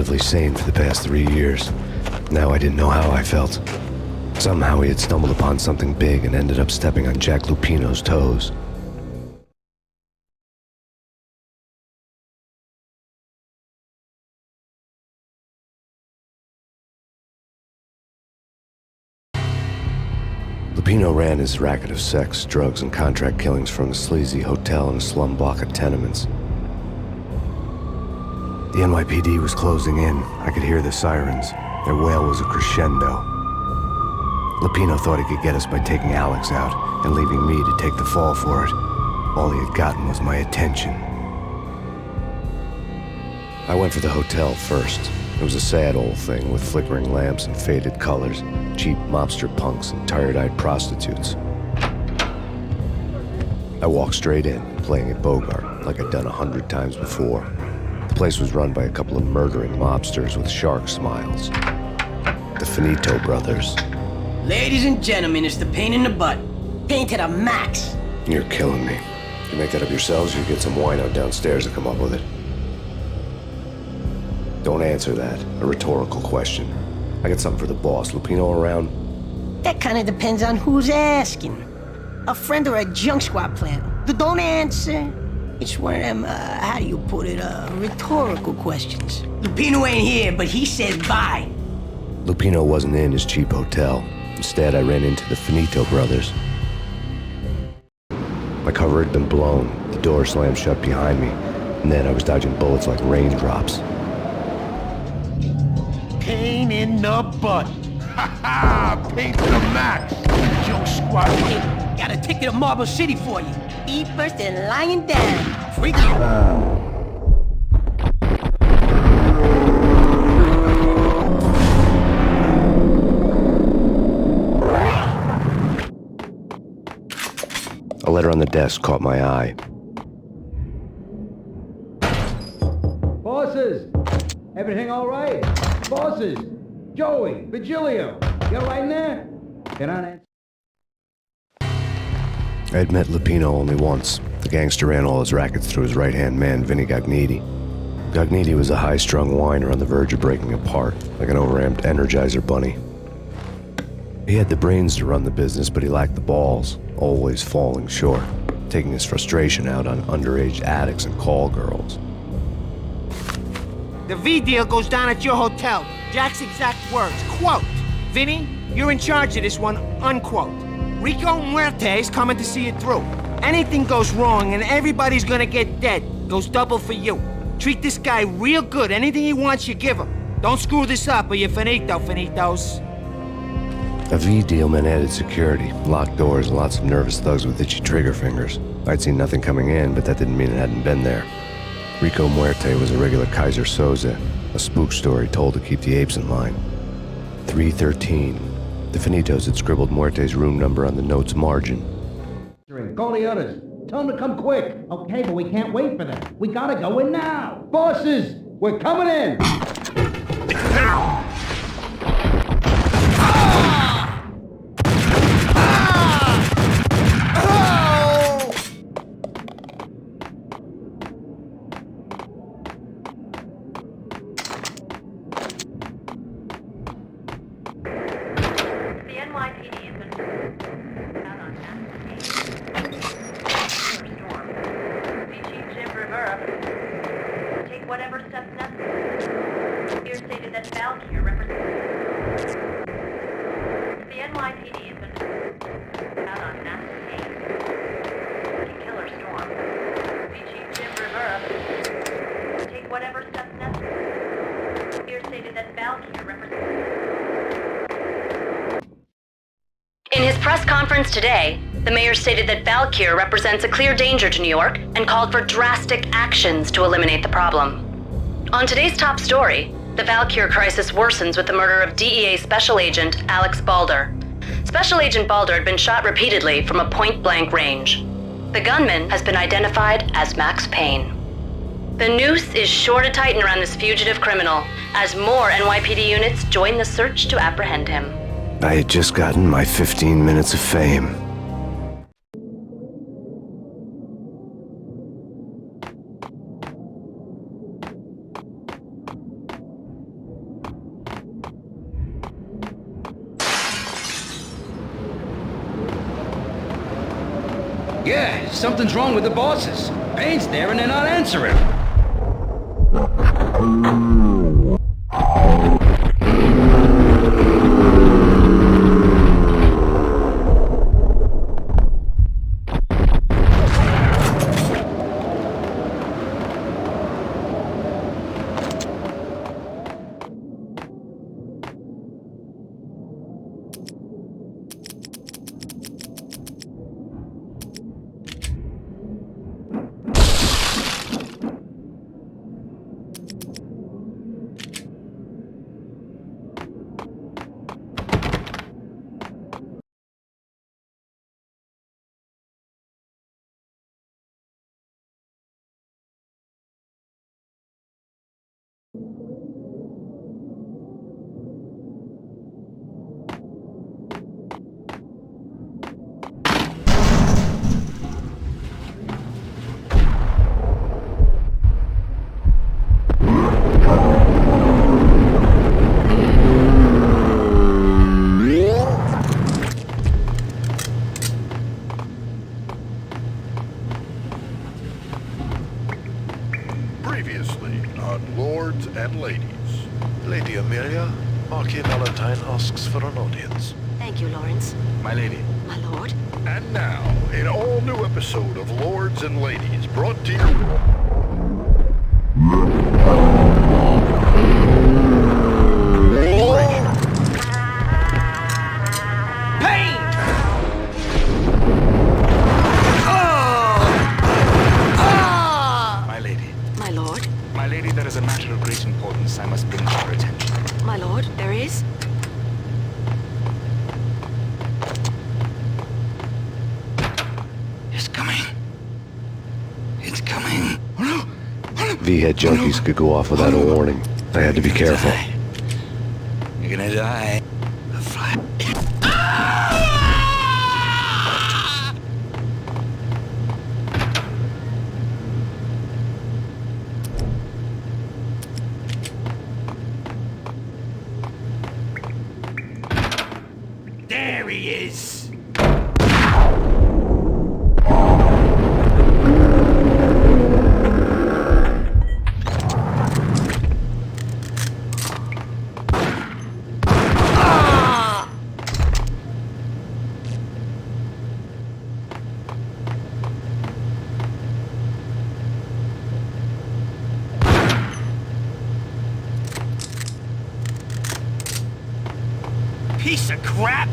relatively sane for the past 3 years. Now I didn't know how I felt. Somehow he had stumbled upon something big and ended up stepping on Jack Lupino's toes. Lupino ran his racket of sex, drugs, and contract killings from a sleazy hotel in a slum block of tenements. The NYPD was closing in. I could hear the sirens. Their wail was a crescendo. Lupino thought he could get us by taking Alex out and leaving me to take the fall for it. All he had gotten was my attention. I went for the hotel first. It was a sad old thing with flickering lamps and faded colors, cheap mobster punks and tired-eyed prostitutes. I walked straight in, playing at Bogart, like I'd done 100 times before. The place was run by a couple of murdering mobsters with shark smiles. The Finito brothers. Ladies and gentlemen, it's the pain in the butt. Pain to the max. You're killing me. You make that up yourselves, or you get some wino downstairs to come up with it? Don't answer that. A rhetorical question. I got something for the boss. Lupino around? That kind of depends on who's asking. A friend or a junk squad plan. Don't answer. It's one of them, how do you put it, rhetorical questions. Lupino ain't here, but he said bye. Lupino wasn't in his cheap hotel. Instead, I ran into the Finito brothers. My cover had been blown. The door slammed shut behind me. And then I was dodging bullets like raindrops. Pain in the butt. Ha ha! Pain to the max. Joke squad. Hey, got a ticket to Marble City for you. Eat first and lying down. Freak you. A letter on the desk caught my eye. Bosses! Everything all right? Bosses! Joey! Virgilio! You all right in there? Get on it. I had met Lupino only once. The gangster ran all his rackets through his right-hand man, Vinny Gagniti. Gagniti was a high-strung whiner on the verge of breaking apart, like an overamped Energizer bunny. He had the brains to run the business, but he lacked the balls, always falling short, taking his frustration out on underage addicts and call girls. The V deal goes down at your hotel. Jack's exact words, quote, "Vinny, you're in charge of this one," unquote. Rico Muerte's coming to see it through. Anything goes wrong and everybody's gonna get dead. Goes double for you. Treat this guy real good. Anything he wants, you give him. Don't screw this up or you're finito, finitos. A V deal meant added security, locked doors, and lots of nervous thugs with itchy trigger fingers. I'd seen nothing coming in, but that didn't mean it hadn't been there. Rico Muerte was a regular Kaiser Soze, a spook story told to keep the apes in line. 313. The Finitos had scribbled Muerte's room number on the note's margin. Call the others. Tell them to come quick. Okay, but we can't wait for them. We gotta go in now. Bosses, we're coming in. In his press conference today, the mayor stated that Valkyr represents a clear danger to New York and called for drastic actions to eliminate the problem. On today's top story, the Valkyr crisis worsens with the murder of DEA Special Agent Alex Balder. Special Agent Balder had been shot repeatedly from a point-blank range. The gunman has been identified as Max Payne. The noose is sure to tighten around this fugitive criminal as more NYPD units join the search to apprehend him. I had just gotten my 15 minutes of fame. Yeah, something's wrong with the bosses. Payne's there and they're not answering. Previously on Lords and Ladies. Lady Amelia, Marquis Valentine asks for an audience. Thank you, Lawrence. My lady. My lord. And now, an all-new episode of Lords and Ladies, brought to you... My lady. My lord. My lady, there is a matter of great importance I must bring to your attention. My lord, there is? It's coming. It's coming. Oh no! V-head junkies could go off without a warning. I had to be careful. You're gonna die. A fly. There he is! Piece of crap!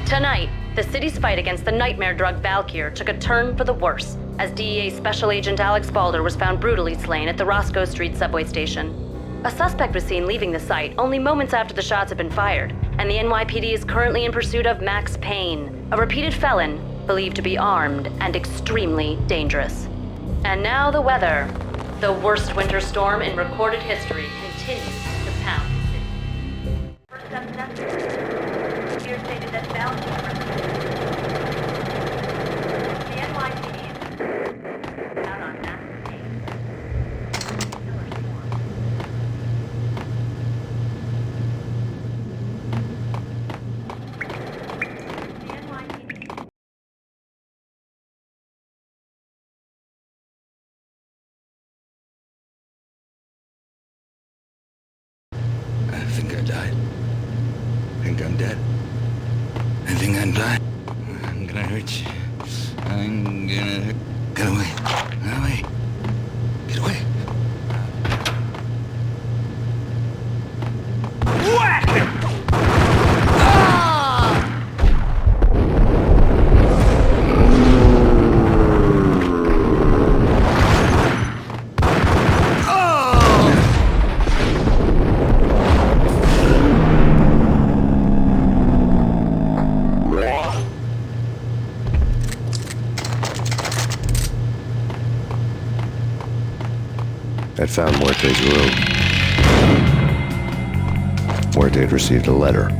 Tonight, the city's fight against the nightmare drug Valkyr took a turn for the worse, as DEA Special Agent Alex Balder was found brutally slain at the Roscoe Street subway station. A suspect was seen leaving the site only moments after the shots had been fired, and the NYPD is currently in pursuit of Max Payne, a repeated felon believed to be armed and extremely dangerous. And now the weather. The worst winter storm in recorded history continues to pound the city. First up, Nestor. Here stated that Valkyr the NYPD is out on Max Payne. Killer storm. The NYPD. I think I died. I think I'm dead. I think I'm dying. I'm gonna hurt you. I'm gonna hurt. Get away. Get away. Get away. Whack him! found Muerte's room. Muerte had received a letter.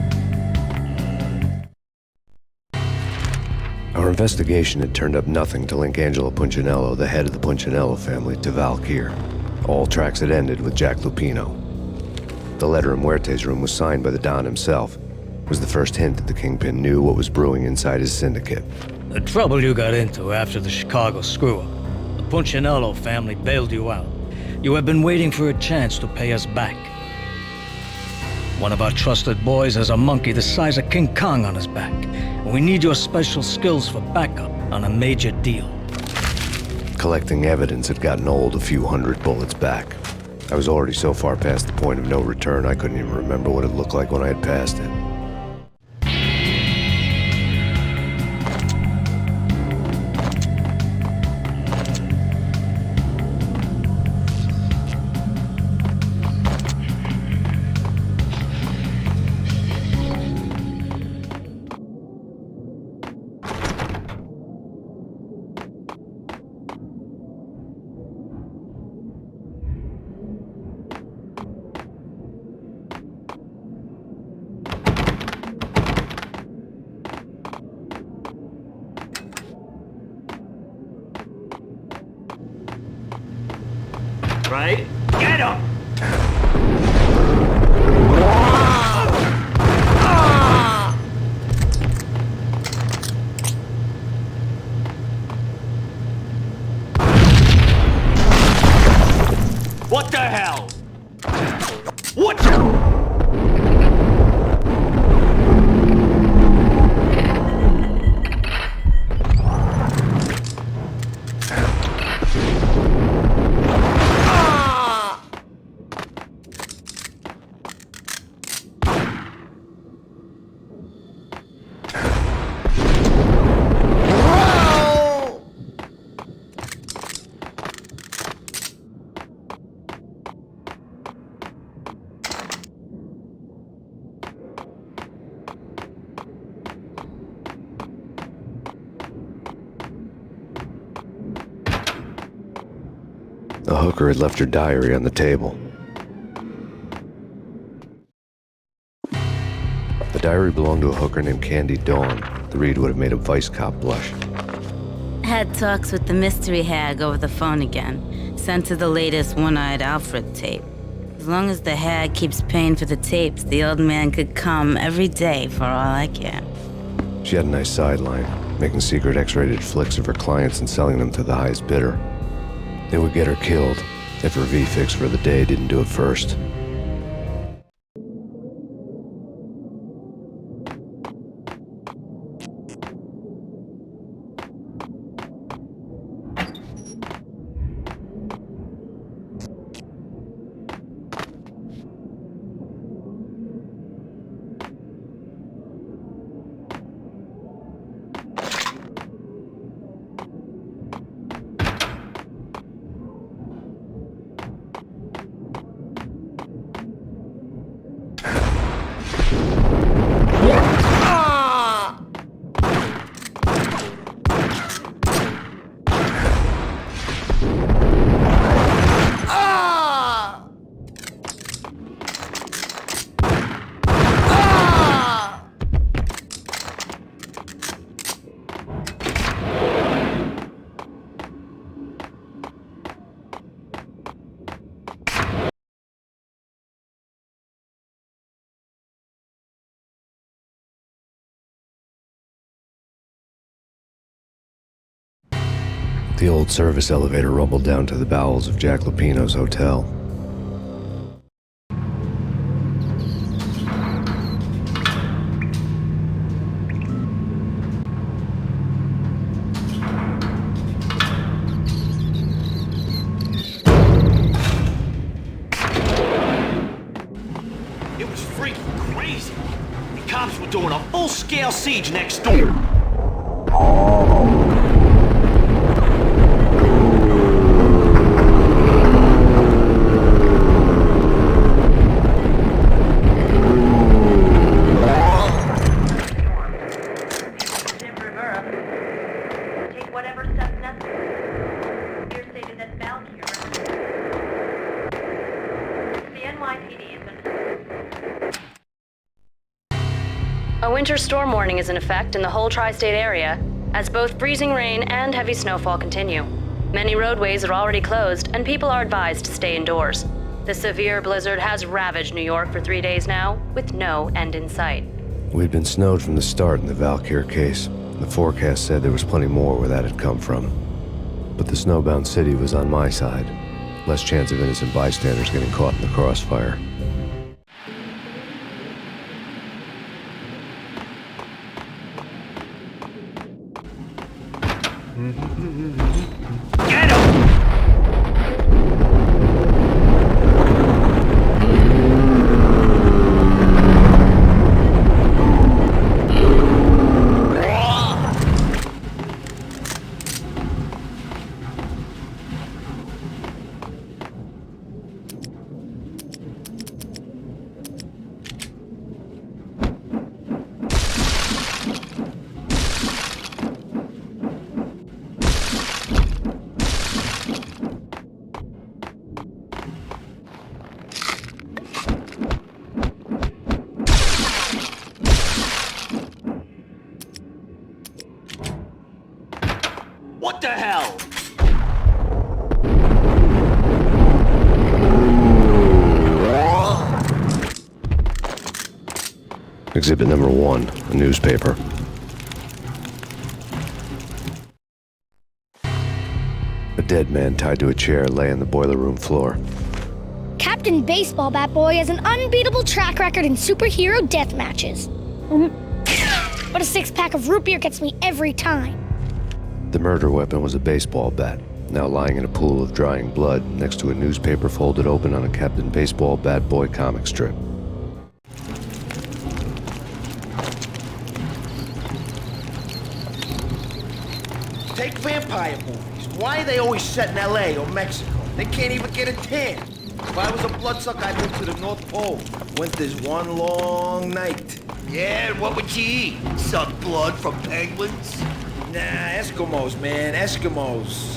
Our investigation had turned up nothing to link Angelo Punchinello, the head of the Punchinello family, to Valkyr. All tracks had ended with Jack Lupino. The letter in Muerte's room was signed by the Don himself. It was the first hint that the Kingpin knew what was brewing inside his syndicate. The trouble you got into after the Chicago screw-up. The Punchinello family bailed you out. You have been waiting for a chance to pay us back. One of our trusted boys has a monkey the size of King Kong on his back. We need your special skills for backup on a major deal. Collecting evidence had gotten old a few hundred bullets back. I was already so far past the point of no return I couldn't even remember what it looked like when I had passed it. Right? Get him! What the hell? What? The hooker had left her diary on the table. The diary belonged to a hooker named Candy Dawn. The read would have made a vice cop blush. Had talks with the mystery hag over the phone again. Sent to the latest One-Eyed Alfred tape. As long as the hag keeps paying for the tapes, the old man could come every day for all I care. She had a nice sideline, making secret X-rated flicks of her clients and selling them to the highest bidder. It would get her killed if her V-fix for the day didn't do it first. The old service elevator rumbled down to the bowels of Jack Lupino's hotel. It was freaking crazy. The cops were doing a full-scale siege next door. Take whatever steps necessary. Here stated that Valkyr. A winter storm warning is in effect in the whole tri-state area, as both freezing rain and heavy snowfall continue. Many roadways are already closed, and people are advised to stay indoors. The severe blizzard has ravaged New York for 3 days now, with no end in sight. We'd been snowed from the start in the Valkyr case. The forecast said there was plenty more where that had come from. But the snowbound city was on my side. Less chance of innocent bystanders getting caught in the crossfire. Get him! What the hell? Exhibit number 1, a newspaper. A dead man tied to a chair lay on the boiler room floor. Captain Baseball Bat Boy has an unbeatable track record in superhero death matches. But a 6-pack of root beer gets me every time. The murder weapon was a baseball bat, now lying in a pool of drying blood next to a newspaper folded open on a Captain Baseball Bat Boy comic strip. Take vampire movies. Why are they always set in L.A. or Mexico? They can't even get a tan. If I was a bloodsucker, I'd move to the North Pole. Winter's one long night. Yeah, and what would you eat? Suck blood from penguins? Nah, Eskimos, man, Eskimos.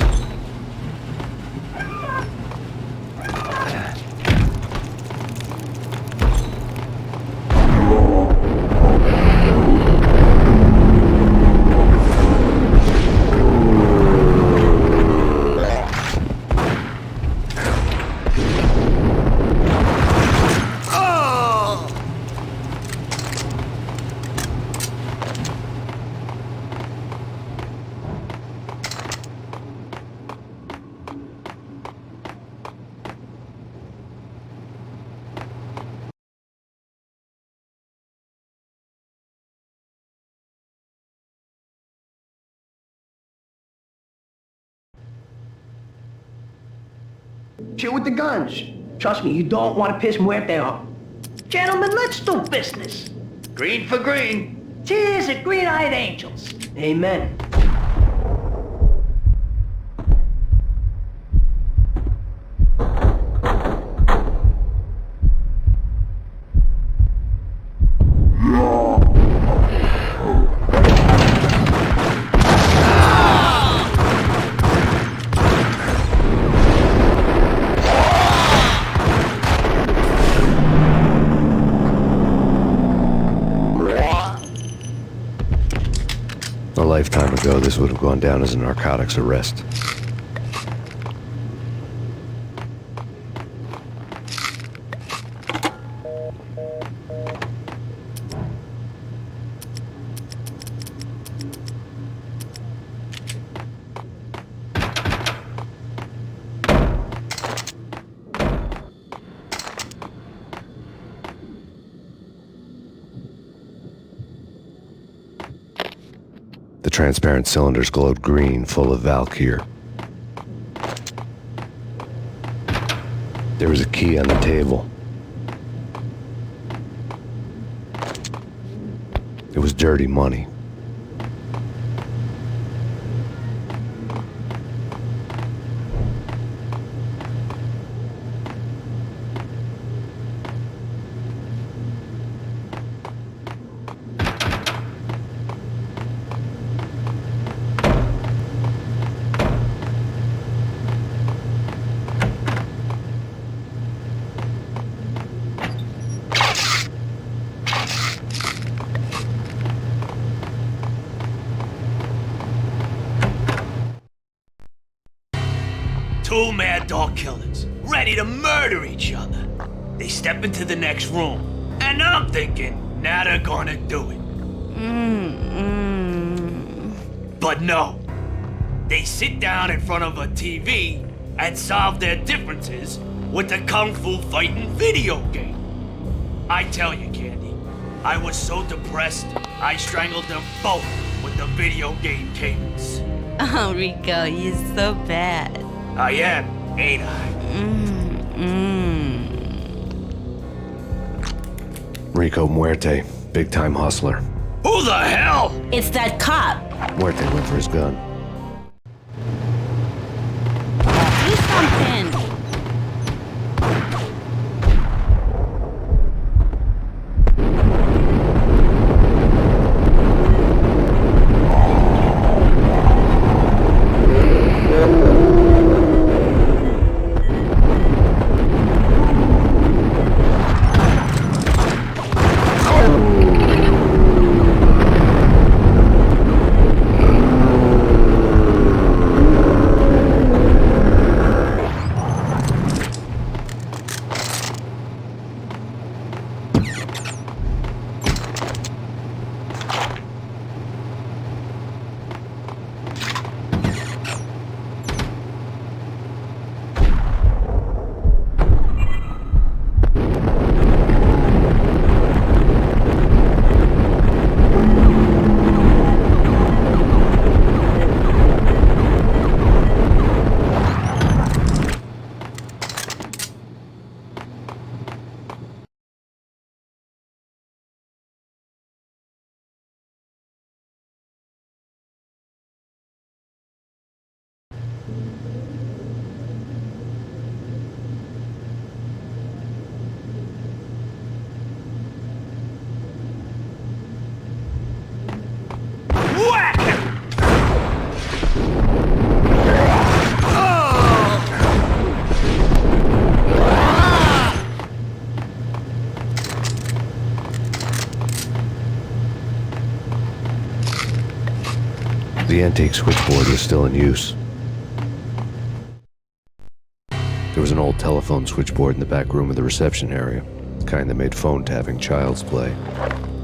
Chill with the guns. Trust me, you don't want to piss Muerte off. Gentlemen, let's do business. Green for green. Cheers at green-eyed angels. Amen. A lifetime ago, this would have gone down as a narcotics arrest. The transparent cylinders glowed green, full of Valkyr. There was a key on the table. It was dirty money. Two mad dog killers, ready to murder each other. They step into the next room, and I'm thinking, now they're gonna do it. But no. They sit down in front of a TV and solve their differences with the Kung Fu fighting video game. I tell you, Candy, I was so depressed, I strangled them both with the video game cadence. Oh, Rico, you're so bad. I am, ain't I? Rico Muerte, big-time hustler. Who the hell? It's that cop. Muerte went for his gun. Do something. The antique switchboard was still in use. There was an old telephone switchboard in the back room of the reception area, the kind that made phone tapping child's play.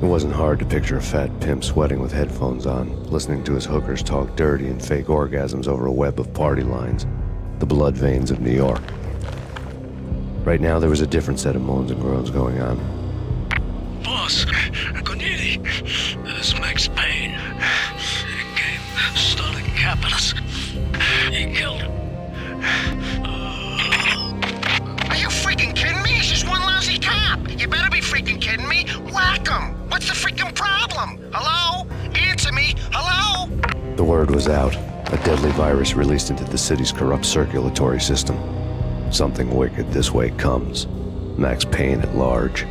It wasn't hard to picture a fat pimp sweating with headphones on, listening to his hookers talk dirty and fake orgasms over a web of party lines, the blood veins of New York. Right now, there was a different set of moans and groans going on. Boss, Cornelia, this is Max Payne. He came, stole the capitals. He killed him. Are you freaking kidding me? He's just one lousy cop. You better be freaking kidding me. Whack him. What's the freaking problem? Hello? Answer me. Hello? The word was out. A deadly virus released into the city's corrupt circulatory system. Something wicked this way comes. Max Payne at large.